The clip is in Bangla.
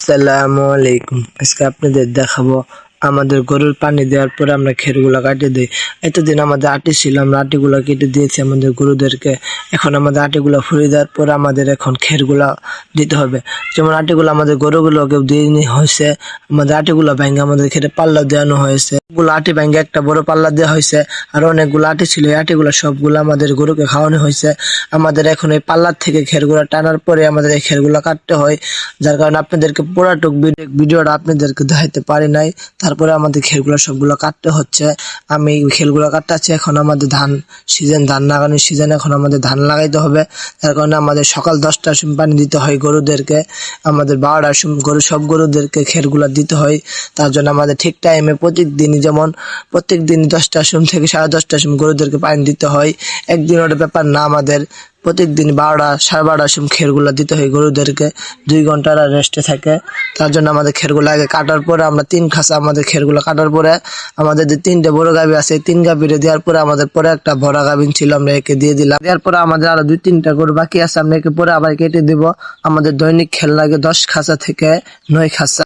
আসসালামু আলাইকুম। আজকে আপনাদের দেখাবো আমাদের গরুর পানি দেওয়ার পরে আমরা খেরগুলা কাটে দিই। এতদিন আমাদের আটি ছিল, আমরা আটিগুলা কেটে দিয়েছি আমাদের গরুদেরকে। এখন আমাদের আটিগুলা ফুরিয়ে দেওয়ার পরে আমাদের এখন খেরগুলা দিতে হবে। যেমন আটিগুলো আমাদের গরুগুলোকে দিয়ে হয়েছে, আমাদের আটিগুলা ভেঙে আমাদের খেতে পাল্লা দেওয়ানো হয়েছে। গুলো আটি ভেঙে একটা বড় পাল্লা দেওয়া হয়েছে, আর অনেকগুলো আটি ছিল, এই আটিগুলো সবগুলো আমাদের গরুকে খাওয়ানো হয়েছে। আমাদের এখন এই পাল্লার থেকে খেরগুলা টানার পরে আমাদের এই খেরগুলা কাটতে হয়, যার কারণে আপনাদেরকে পুরাটুক ভিডিওটা আপনাদেরকে দেখাইতে পারি নাই। তারপরে আমাদের খেরগুলো সবগুলো কাটতে হচ্ছে। আমি খেরগুলো কাটতেছি। এখন আমাদের ধান সিজন, ধান লাগানোর সিজন, এখন আমাদের ধান লাগাইতে হবে। তার কারণে আমাদের সকাল 10টার সময় পানি দিতে হয় গরুদেরকে, আমাদের 12টার সময় সব গরুদেরকে খেরগুলা দিতে হয়। তার জন্য আমাদের ঠিক টাইমে প্রত্যেক দিন 10টার সময় থেকে 10:30টার সময় গরুদেরকে পানি দিতে হয়। একদিন ওটা ব্যাপার না, আমাদের প্রত্যেকদিন 12টা 12:30টার সময় খেরগুলা দিতে হয় গরুদেরকে। 2 ঘন্টা রেস্টে থাকে। তার জন্য আমাদের খেরগুলা আগে কাটার পরে আমরা 3 খাঁচা আমাদের খেরগুলা কাটার পরে আমাদের যে 3টে বড় গাভী আছে, 3 গাভীরে দেওয়ার পরে আমাদের পরে একটা ভরা গাভীন ছিল, আমরা একে দিয়ে দিলাম। দেওয়ার পরে আমাদের আরো 2-3টা গরু বাকি আছে, আমরা একে পরে আবার কেটে দিব। আমাদের দৈনিক খের লাগে 10 খাঁচা থেকে 9 খাঁচা।